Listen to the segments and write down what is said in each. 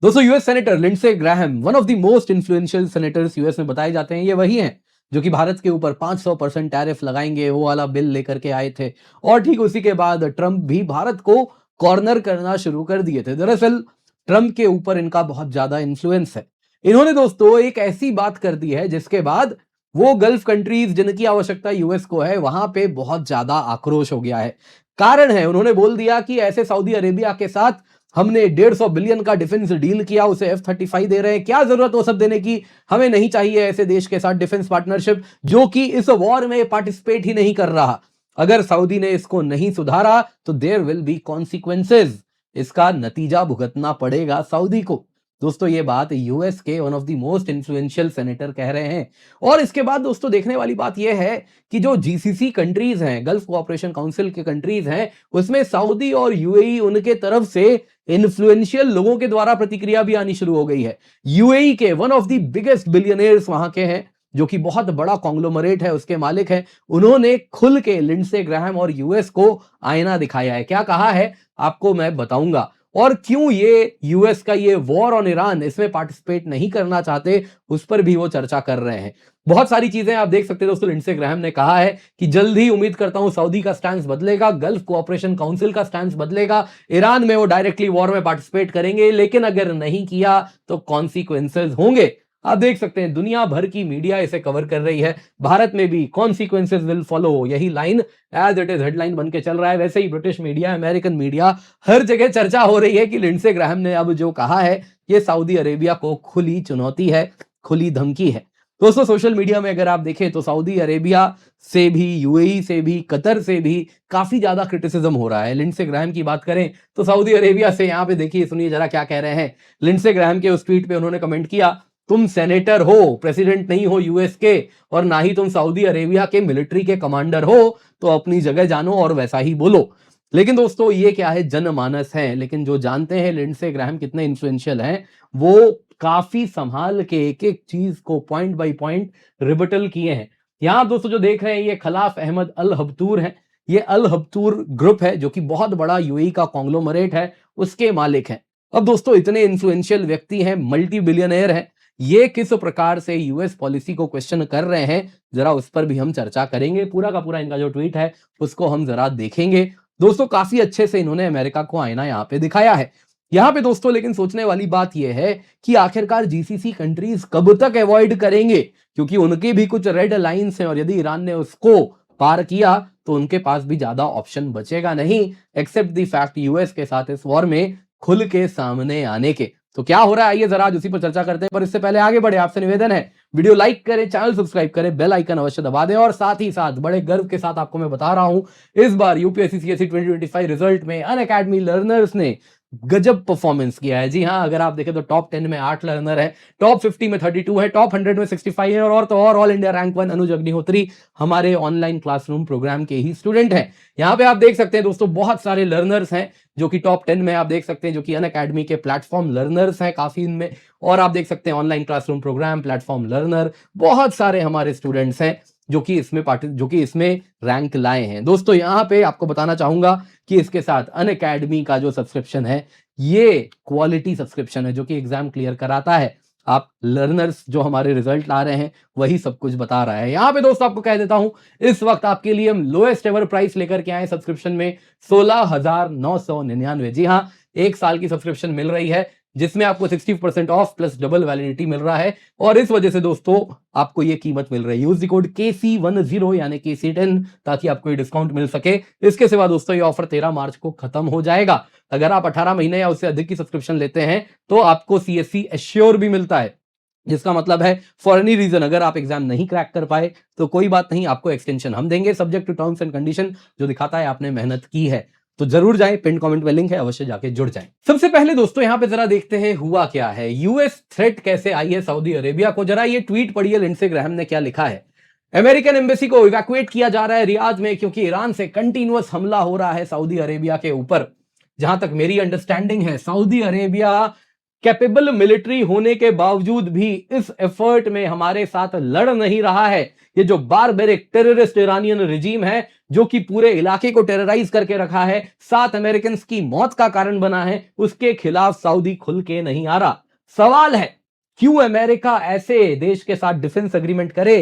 दोस्तों US senator Lindsey Graham one of the most influential senators US में बताए जाते हैं। ये वही हैं जो कि भारत के ऊपर 500% टैरिफ लगाएंगे वो वाला बिल लेकर के आए थे और ठीक उसी के बाद ट्रंप भी भारत को कॉर्नर करना शुरू कर दिए थे। दरअसल ट्रंप के ऊपर इनका बहुत ज्यादा इन्फ्लुएंस है। इन्होंने दोस्तों एक ऐसी बात कर दी है जिसके बाद वो गल्फ कंट्रीज जिनकी आवश्यकता यूएस को है वहां पे बहुत ज्यादा आक्रोश हो गया है। कारण है उन्होंने बोल दिया कि ऐसे सऊदी अरेबिया के साथ हमने 150 बिलियन का डिफेंस डील किया, उसे F-35 दे रहे हैं, क्या जरूरत वो सब देने की? हमें नहीं चाहिए ऐसे देश के साथ डिफेंस पार्टनरशिप जो कि इस वॉर में पार्टिसिपेट ही नहीं कर रहा। अगर सऊदी ने इसको नहीं सुधारा तो देयर विल बी कॉन्सिक्वेंसेस, इसका नतीजा भुगतना पड़ेगा सऊदी को। दोस्तों ये बात यूएस के one of the most influential senator कह रहे हैं। और इसके बाद दोस्तों देखने वाली बात यह है कि जो जीसीसी कंट्रीज हैं, गल्फ कोऑपरेशन काउंसिल के कंट्रीज हैं, उसमें सऊदी और यूएई उनके तरफ से इन्फ्लुएंशियल लोगों के द्वारा प्रतिक्रिया भी आनी शुरू हो गई है। यूएई के one of the biggest billionaires वहां के हैं, जो कि बहुत बड़ा कॉन्ग्लोमरेट है उसके मालिक हैं, उन्होंने खुल के लिंडसे ग्राहम और यूएस को आईना दिखाया है। क्या कहा है आपको मैं बताऊंगा, और क्यों ये यूएस का ये वॉर ऑन ईरान इसमें पार्टिसिपेट नहीं करना चाहते उस पर भी वो चर्चा कर रहे हैं। बहुत सारी चीजें आप देख सकते हैं दोस्तों। लिंडसे ग्राहम ने कहा है कि जल्द ही उम्मीद करता हूं सऊदी का स्टैंड बदलेगा, गल्फ कोऑपरेशन काउंसिल का स्टैंड बदलेगा, ईरान में वो डायरेक्टली वॉर में पार्टिसिपेट करेंगे, लेकिन अगर नहीं किया तो कॉन्सिक्वेंसेस होंगे। आप देख सकते हैं दुनिया भर की मीडिया इसे कवर कर रही है, भारत में भी कॉन्सिक्वेंसेस विल फॉलो यही line as it is headline बन के चल रहा है। वैसे ही ब्रिटिश मीडिया, अमेरिकन मीडिया, हर जगह चर्चा हो रही है कि लिंडसे ग्राहम ने अब जो कहा है ये सऊदी अरेबिया को खुली चुनौती है, खुली धमकी है। दोस्तों सोशल मीडिया में अगर आप देखें तो सऊदी अरेबिया से भी, यूएई से भी, कतर से भी काफी ज्यादा क्रिटिसिज्म हो रहा है। लिंडसे ग्राहम की बात करें तो सऊदी अरेबिया से यहाँ पे देखिए, सुनिए जरा क्या कह रहे हैं। लिंडसे ग्राहम के उस ट्वीट पे उन्होंने कमेंट किया, तुम सेनेटर हो, प्रेसिडेंट नहीं हो यूएस के, और ना ही तुम सऊदी अरेबिया के मिलिट्री के कमांडर हो, तो अपनी जगह जानो और वैसा ही बोलो। लेकिन दोस्तों ये क्या है, जनमानस है, लेकिन जो जानते हैं लिंडसे ग्राहम कितने इन्फ्लुएंशियल हैं, वो काफी संभाल के एक एक चीज को पॉइंट बाय पॉइंट रिबटल किए हैं। यहां दोस्तों जो देख रहे हैं ये खलाफ अहमद अल हब्तूर है। ये अल हब्तूर ग्रुप है जो कि बहुत बड़ा यूएई का कॉन्ग्लोमरेट है, उसके मालिक हैं। अब दोस्तों इतने इन्फ्लुएंशियल व्यक्ति हैं, मल्टी बिलियनर हैं, ये किस प्रकार से यूएस पॉलिसी को क्वेश्चन कर रहे हैं, जरा उस पर भी हम चर्चा करेंगे। पूरा का पूरा इनका जो ट्वीट है उसको हम जरा देखेंगे। दोस्तों काफी अच्छे से इन्होंने अमेरिका को आईना यहाँ पे दिखाया है। यहाँ पे दोस्तों लेकिन सोचने वाली बात यह है कि आखिरकार जीसीसी कंट्रीज कब तक अवॉइड करेंगे, क्योंकि उनके भी कुछ रेड लाइंस हैं और यदि ईरान ने उसको पार किया तो उनके पास भी ज्यादा ऑप्शन बचेगा नहीं, एक्सेप्ट द फैक्ट यूएस के साथ इस वॉर में खुल के सामने आने के। तो क्या हो रहा है आइए जरा आज उसी पर चर्चा करते हैं, पर इससे पहले आगे बढ़े आपसे निवेदन है वीडियो लाइक करें, चैनल सब्सक्राइब करें, बेल आइकन अवश्य दबा दें, और साथ ही साथ बड़े गर्व के साथ आपको मैं बता रहा हूं इस बार यूपीएससी सीएससी 2025 रिजल्ट में अनअकैडमी लर्नर्स ने गजब परफॉर्मेंस किया है। जी हाँ, अगर आप देखें तो टॉप 10 में 8 लर्नर है, टॉप 50 में 32 है, टॉप 100 में 65 है, और तो और ऑल इंडिया रैंक 1 अनुज अग्निहोत्री हमारे ऑनलाइन क्लासरूम प्रोग्राम के ही स्टूडेंट हैं। यहाँ पे आप देख सकते हैं दोस्तों बहुत सारे लर्नर्स हैं जो कि टॉप 10 में आप देख सकते हैं, जो कि अनअकैडमी के प्लेटफॉर्म लर्नर्स हैं काफी इनमें, और आप देख सकते हैं online classroom program platform learner, बहुत सारे हमारे स्टूडेंट्स हैं जो कि इसमें रैंक लाए हैं। दोस्तों यहाँ पे आपको बताना चाहूंगा कि इसके साथ अनअकैडमी का जो सब्सक्रिप्शन है ये क्वालिटी सब्सक्रिप्शन है जो कि एग्जाम क्लियर कराता है। आप लर्नर्स जो हमारे रिजल्ट ला रहे हैं वही सब कुछ बता रहा है। यहाँ पे दोस्तों आपको कह देता हूं इस वक्त आपके लिए हम लोएस्ट एवर प्राइस लेकर के आए सब्सक्रिप्शन में 16,999। जी हाँ, एक साल की सब्सक्रिप्शन मिल रही है जिसमें आपको 60% ऑफ प्लस डबल वैलिडिटी मिल रहा है, और इस वजह से दोस्तों आपको ये कीमत मिल रही है। यूज द कोड KC10 यानी KC10 ताकि आपको ये डिस्काउंट मिल सके। इसके सिवा दोस्तों ये ऑफर 13 मार्च को खत्म हो जाएगा। अगर आप 18 महीने या उससे अधिक की सब्सक्रिप्शन लेते हैं तो आपको CSC एश्योर भी मिलता है, जिसका मतलब है फॉर एनी रीजन अगर आप एग्जाम नहीं क्रैक कर पाए तो कोई बात नहीं, आपको एक्सटेंशन हम देंगे subject to terms and condition, जो दिखाता है आपने मेहनत की है। तो जरूर जाएं, पिन कमेंट में लिंक है, अवश्य जाके जुड़ जाएं। सबसे पहले दोस्तों यहां पे जरा देखते हैं हुआ क्या है, यूएस थ्रेट कैसे आई है सऊदी अरेबिया को। जरा ये ट्वीट पढ़िए लिंडसे ग्राहम ने क्या लिखा है। अमेरिकन एम्बेसी को इवैक्यूएट किया जा रहा है रियाद में, क्योंकि ईरान से कंटिन्यूअस हमला हो रहा है सऊदी अरेबिया के ऊपर। जहां तक मेरी अंडरस्टैंडिंग है सऊदी अरेबिया कैपेबल मिलिट्री होने के बावजूद भी इस एफर्ट में हमारे साथ लड़ नहीं रहा है। ये जो बारबेरिक टेररिस्ट इरानियन रिजीम है, जो कि पूरे इलाके को टेरराइज करके रखा है, 7 अमेरिकन की मौत का कारण बना है, उसके खिलाफ सऊदी खुल के नहीं आ रहा। सवाल है, क्यों अमेरिका ऐसे देश के साथ डिफेंस एग्रीमेंट करे,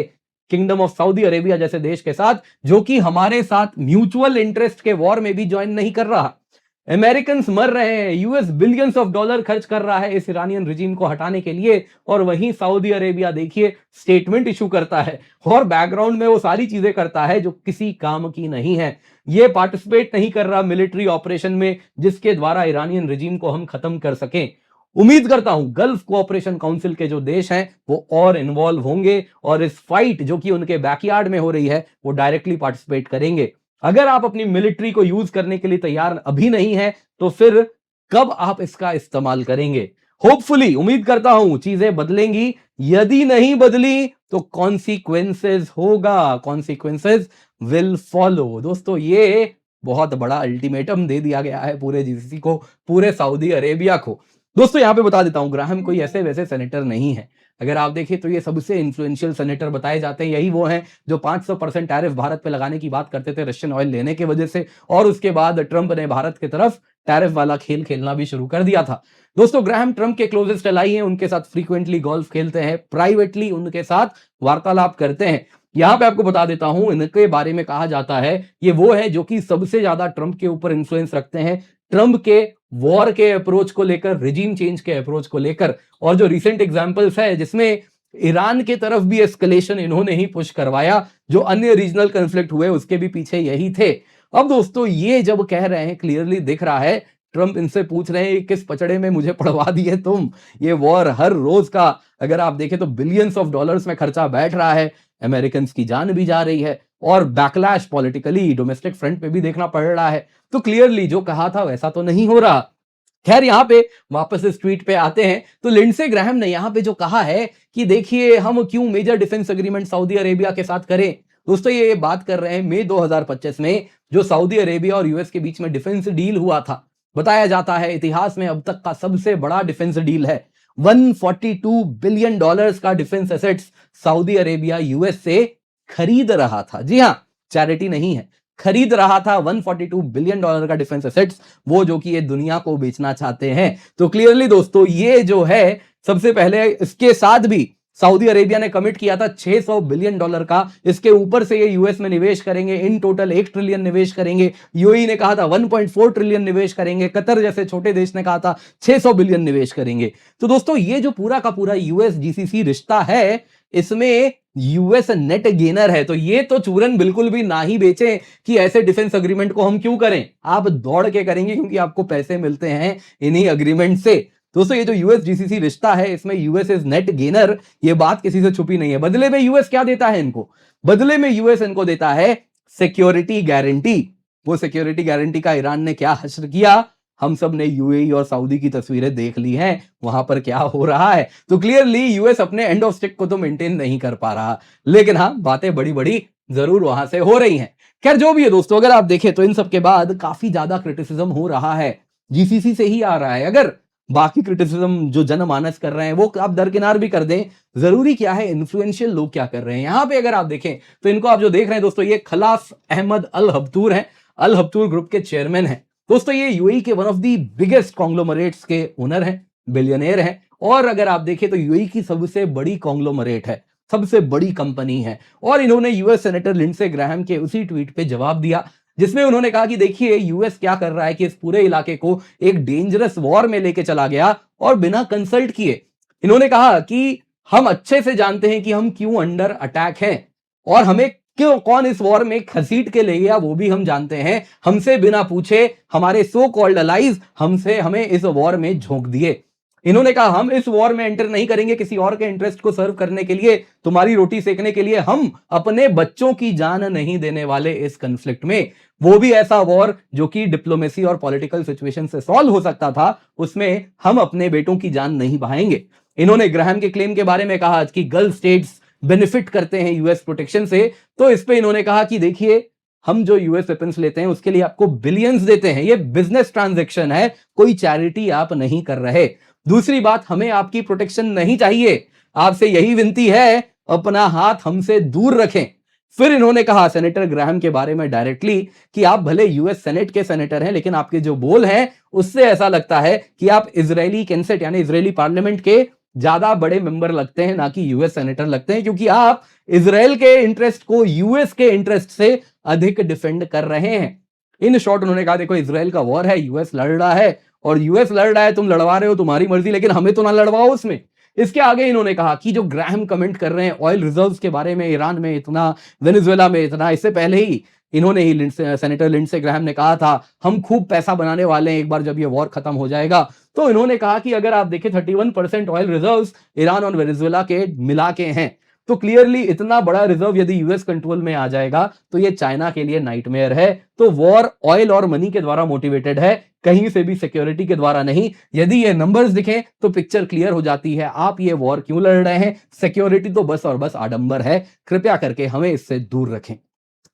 किंगडम ऑफ सऊदी अरेबिया जैसे देश के साथ, जो कि हमारे साथ म्यूचुअल इंटरेस्ट के वॉर में भी ज्वाइन नहीं कर रहा। अमेरिकन मर रहे हैं, यूएस बिलियंस ऑफ डॉलर खर्च कर रहा है इस ईरानियन रिजीम को हटाने के लिए, और वहीं सऊदी अरेबिया देखिए स्टेटमेंट इशू करता है और बैकग्राउंड में वो सारी चीजें करता है जो किसी काम की नहीं है। ये पार्टिसिपेट नहीं कर रहा मिलिट्री ऑपरेशन में जिसके द्वारा ईरानियन रिजीम को हम खत्म कर सकें। उम्मीद करता हूं गल्फ कोऑपरेशन काउंसिल के जो देश हैं वो और इन्वॉल्व होंगे और इस फाइट जो कि उनके बैकयार्ड में हो रही है वो डायरेक्टली पार्टिसिपेट करेंगे। अगर आप अपनी मिलिट्री को यूज करने के लिए तैयार अभी नहीं है तो फिर कब आप इसका इस्तेमाल करेंगे? होपफुली, उम्मीद करता हूं चीजें बदलेंगी। यदि नहीं बदली तो कॉन्सिक्वेंसेस होगा, कॉन्सिक्वेंसेस विल फॉलो। दोस्तों, ये बहुत बड़ा अल्टीमेटम दे दिया गया है पूरे जीसीसी को, पूरे सऊदी अरेबिया को। दोस्तों, यहां पे बता देता हूं, ग्राहम कोई ऐसे वैसे सेनेटर नहीं है। अगर आप देखें तो ये सबसे इन्फ्लुएंशियल सेनेटर बताए जाते हैं। यही वो हैं जो 500% टैरिफ भारत पे लगाने की बात करते थे रशियन ऑयल लेने की वजह से, और उसके बाद ट्रंप ने भारत की तरफ टैरिफ वाला खेल खेलना भी शुरू कर दिया था। दोस्तों, ग्राहम ट्रंप के क्लोजेस्ट एलाई हैं, उनके साथ फ्रीक्वेंटली गोल्फ खेलते हैं, प्राइवेटली उनके साथ वार्तालाप करते हैं। यहां पे आपको बता देता हूं, इनके बारे में कहा जाता है ये वो है जो कि सबसे ज्यादा ट्रंप के ऊपर इन्फ्लुएंस रखते हैं, ट्रंप के वॉर के अप्रोच को लेकर, रिजीम चेंज के अप्रोच को लेकर। और जो रिसेंट एग्जांपल्स है जिसमें ईरान के तरफ भी एस्केलेशन इन्होंने ही पुश करवाया, जो अन्य रीजनल कॉन्फ्लिक्ट हुए उसके भी पीछे यही थे। अब दोस्तों, ये जब कह रहे हैं, क्लियरली दिख रहा है, ट्रंप इनसे पूछ रहे हैं किस पचड़े में मुझे पड़वा दिए तुम। ये वॉर हर रोज का अगर आप देखें तो बिलियंस ऑफ डॉलर्स में खर्चा बैठ रहा है, अमेरिकन की जान भी जा रही है और बैकलैश पॉलिटिकली डोमेस्टिक फ्रंट पे भी देखना पड़ रहा है। तो क्लियरली जो कहा था वैसा तो नहीं हो रहा। खैर, यहां पे वापस इस ट्वीट पे आते हैं तो लिंडसे ग्राहम ने यहां पे जो कहा है कि देखिए हम क्यों major defence agreement Saudi Arabia के साथ करें। दोस्तों, ये बात कर रहे हैं मई 2025 में जो सऊदी अरेबिया और यूएस के बीच में डिफेंस डील हुआ था। बताया जाता है इतिहास में अब तक का सबसे बड़ा डिफेंस डील है। 142 बिलियन डॉलर्स का defence assets Saudi Arabia US से खरीद रहा था। जी हां, चैरिटी नहीं है, खरीद रहा था 142 बिलियन डॉलर का डिफेंस एसेट्स, वो जो कि ये दुनिया को बेचना चाहते हैं। तो क्लियरली दोस्तों, ये जो है, सबसे पहले इसके साथ भी सऊदी अरेबिया ने कमिट किया था 600 बिलियन डॉलर का। इसके ऊपर से ये यूएस में निवेश करेंगे, इन टोटल 1 ट्रिलियन निवेश करेंगे। यूएई ने कहा था 1.4 ट्रिलियन निवेश करेंगे। कतर जैसे छोटे देश ने कहा था 600 बिलियन निवेश करेंगे। तो दोस्तों, ये जो पूरा का पूरा यूएस जीसीसी रिश्ता है, इसमें यूएस नेट गेनर है। तो ये तो चूरन बिल्कुल भी ना ही बेचें कि ऐसे डिफेंस अग्रीमेंट को हम क्यों करें। आप दौड़ के करेंगे क्योंकि आपको पैसे मिलते हैं इन्हीं अग्रीमेंट से। दोस्तों, ये जो यूएस जीसीसी रिश्ता है, इसमें यूएस इज नेट गेनर, ये बात किसी से छुपी नहीं है। बदले में यूएस क्या देता है इनको? बदले में यूएस इनको देता है सिक्योरिटी गारंटी। वो सिक्योरिटी गारंटी का ईरान ने क्या हश्र किया, हम सब ने यूएई और सऊदी की तस्वीरें देख ली हैं, वहां पर क्या हो रहा है। तो क्लियरली यूएस अपने एंड ऑफ स्टिक को तो मेंटेन नहीं कर पा रहा, लेकिन हाँ, बातें बड़ी बड़ी जरूर वहां से हो रही हैं। खैर, जो भी है दोस्तों, अगर आप देखें तो इन सब के बाद काफी ज्यादा क्रिटिसिज्म हो रहा है, जीसीसी से ही आ रहा है। अगर बाकी क्रिटिसिज्म जो जनमानस कर रहे हैं वो आप दरकिनार भी कर दें, जरूरी क्या है, इन्फ्लुएंशियल लोग क्या कर रहे हैं। यहां पे अगर आप देखें तो इनको आप जो देख रहे हैं दोस्तों, ये खलाफ अहमद अल हब्तूर हैं, अल हब्तूर ग्रुप के चेयरमैन हैं। दोस्तों, ये यूएई के one of the biggest conglomerates के ओनर हैं, बिलियनियर हैं, और अगर आप देखें तो यूएई की सबसे बड़ी कॉन्ग्लोमरेट है, सबसे बड़ी कंपनी है। और इन्होंने यूएस सेनेटर लिंडसे ग्राहम के उसी ट्वीट पे जवाब दिया जिसमें उन्होंने कहा कि देखिए यूएस क्या कर रहा है कि इस पूरे इलाके को एक डेंजरस वॉर में लेके चला गया और बिना कंसल्ट किए। इन्होंने कहा कि हम अच्छे से जानते हैं कि हम क्यों अंडर अटैक हैं और हमें क्यों कौन इस वॉर में घसीट के ले गया वो भी हम जानते हैं। हमसे बिना पूछे हमारे सो कॉल्ड अलाइज हमें इस वॉर में झोंक दिए। इन्होंने कहा हम इस वॉर में एंटर नहीं करेंगे किसी और के इंटरेस्ट को सर्व करने के लिए, तुम्हारी रोटी सेकने के लिए। हम अपने बच्चों की जान नहीं देने वाले इस कन्फ्लिक्ट में, वो भी ऐसा वॉर जो कि डिप्लोमेसी और पॉलिटिकल सिचुएशन से सॉल्व हो सकता था, उसमें हम अपने बेटों की जान नहीं बहाएंगे। इन्होंने ग्राहम के क्लेम के बारे में कहा कि गल्फ स्टेट्स बेनिफिट करते हैं यूएस प्रोटेक्शन से, तो इस पे इन्होंने कहा कि देखिए हम जो यूएस वेपन्स लेते हैं उसके लिए आपको बिलियंस देते हैं, ये बिजनेस ट्रांजैक्शन है, कोई चैरिटी आप नहीं कर रहे। दूसरी बात, हमें आपकी प्रोटेक्शन नहीं चाहिए, आपसे यही विनती है, अपना हाथ हमसे दूर रखें। फिर इन्होंने कहा सेनेटर ग्राहम के बारे में डायरेक्टली कि आप भले यूएस सेनेट के सेनेटर हैं, लेकिन आपके जो बोल हैं उससे ऐसा लगता है कि आप इजरायली कैंसेट यानी इजरायली पार्लियामेंट के ज्यादा बड़े मेंबर लगते हैं, ना कि यूएस सेनेटर लगते हैं, क्योंकि आप इजराइल के इंटरेस्ट को यूएस के इंटरेस्ट से अधिक डिफेंड कर रहे हैं। इन शॉर्ट उन्होंने कहा देखो इजराइल का वॉर है, यूएस लड़ रहा है, और यूएस लड़ रहा है, तुम लड़वा रहे हो, तुम्हारी मर्जी, लेकिन हमें तो ना लड़वाओ उसमें। इसके आगे इन्होंने कहा कि जो ग्राहम कमेंट कर रहे हैं ऑयल रिजर्व्स के बारे में, ईरान में इतना, वेनेजुएला में इतना, इससे पहले ही इन्होंने ही सेनेटर लिंडसे ग्राहम ने कहा था हम खूब पैसा बनाने वाले हैं एक बार जब ये वॉर खत्म हो जाएगा। तो इन्होंने कहा कि अगर आप देखें 31% ऑयल रिजर्व्स ईरान और वेनेजुएला के मिला के हैं, तो क्लियरली इतना बड़ा रिजर्व यदि यूएस कंट्रोल में आ जाएगा तो ये चाइना के लिए नाइटमेयर है। तो वॉर ऑयल और मनी के द्वारा मोटिवेटेड है, कहीं से भी सिक्योरिटी के द्वारा नहीं। यदि ये नंबर्स दिखें तो पिक्चर क्लियर हो जाती है, आप ये वॉर क्यों लड़ रहे हैं, सिक्योरिटी तो बस और बस आडंबर है, कृपया करके हमें इससे दूर रखें।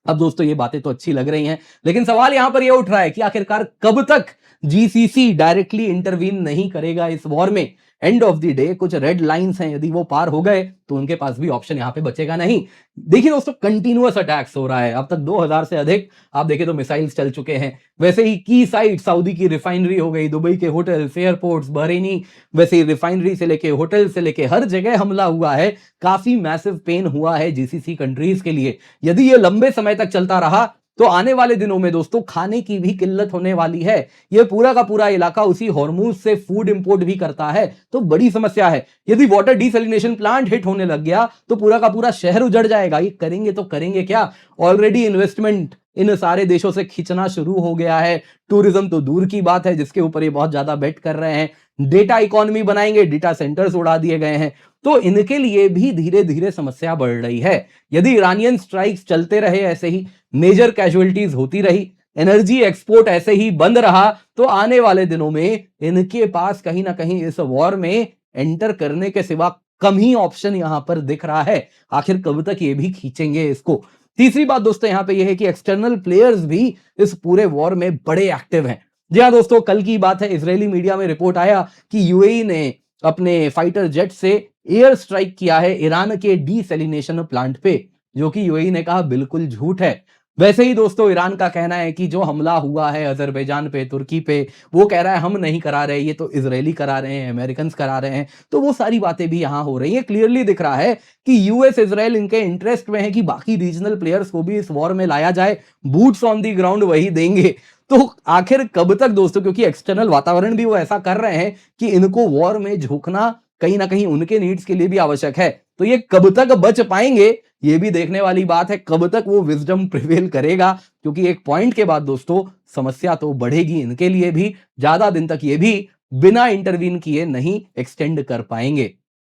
अब दोस्तों ये बातें तो अच्छी लग रही हैं, लेकिन सवाल यहां पर ये उठ रहा है कि आखिरकार कब तक जीसीसी डायरेक्टली इंटरवीन नहीं करेगा इस वॉर में। एंड ऑफ द डे कुछ रेड लाइंस हैं, यदि वो पार हो गए तो उनके पास भी ऑप्शन यहां पे बचेगा नहीं। देखिए दोस्तों, कंटिन्यूअस अटैक्स हो रहा है, अब तक 2000 से अधिक आप देखें तो मिसाइल्स चल चुके हैं। वैसे ही की साइट सऊदी की रिफाइनरी हो गई, दुबई के होटल्स, एयरपोर्ट्स, बहरीनी, वैसे ही रिफाइनरी से लेके होटल से लेके हर जगह हमला हुआ है। काफी मैसिव पेन हुआ है जीसीसी कंट्रीज के लिए। यदि ये लंबे समय तक चलता रहा तो आने वाले दिनों में दोस्तों खाने की भी किल्लत होने वाली है। ये पूरा का पूरा इलाका उसी हॉर्मुज से फूड इंपोर्ट भी करता है, तो बड़ी समस्या है। यदि वाटर डिसैलिनेशन प्लांट हिट होने लग गया तो पूरा का पूरा शहर उजड़ जाएगा। ये करेंगे तो करेंगे क्या? ऑलरेडी इन्वेस्टमेंट इन सारे देशों से खींचना शुरू हो गया है। टूरिज्म तो दूर की बात है, जिसके ऊपर ये बहुत ज्यादा बेट कर रहे हैं। डेटा इकोनॉमी बनाएंगे, डेटा सेंटर्स उड़ा दिए गए हैं, तो इनके लिए भी धीरे धीरे समस्या बढ़ रही है। यदि ईरानियन स्ट्राइक्स चलते रहे ऐसे ही, मेजर कैजुअलिटीज होती रही, एनर्जी एक्सपोर्ट ऐसे ही बंद रहा, तो आने वाले दिनों में इनके पास कहीं ना कहीं इस वॉर में एंटर करने के सिवा कम ही ऑप्शन यहां पर दिख रहा है। आखिर कब तक ये भी खींचेंगे इसको? तीसरी बात दोस्तों यहां पे ये है कि एक्सटर्नल प्लेयर्स भी इस पूरे वॉर में बड़े एक्टिव हैं। जी हाँ दोस्तों, कल की बात है, इजरायली मीडिया में रिपोर्ट आया कि यूएई ने अपने फाइटर जेट से एयर स्ट्राइक किया है ईरान के डीसैलिनेशन प्लांट पे, जो कि यूएई ने कहा बिल्कुल झूठ है। वैसे ही दोस्तों ईरान का कहना है कि जो हमला हुआ है अजरबैजान पे, तुर्की पे, वो कह रहा है हम नहीं करा रहे, ये तो इजरायली करा रहे हैं, अमेरिकन करा रहे हैं। तो वो सारी बातें भी यहां हो रही है। क्लियरली दिख रहा है कि यूएस इजराइल इनके इंटरेस्ट में है कि बाकी रीजनल प्लेयर्स को भी इस वॉर में लाया जाए, बूट्स ऑन दी ग्राउंड वही देंगे। तो आखिर कब तक दोस्तों, क्योंकि एक्सटर्नल वातावरण भी वो ऐसा कर रहे हैं कि इनको वॉर में झोंकना कहीं ना कहीं उनके नीड्स के लिए भी आवश्यक है। तो ये कब तक बच पाएंगे, ये भी देखने वाली बात है, कब तक वो विजडम प्रिवेल करेगा। क्योंकि एक पॉइंट के बाद दोस्तों समस्या तो बढ़ेगी इनके लिए भी, ज्यादा दिन तक ये भी बिना इंटरवीन किए नहीं एक्सटेंड कर पाएंगे।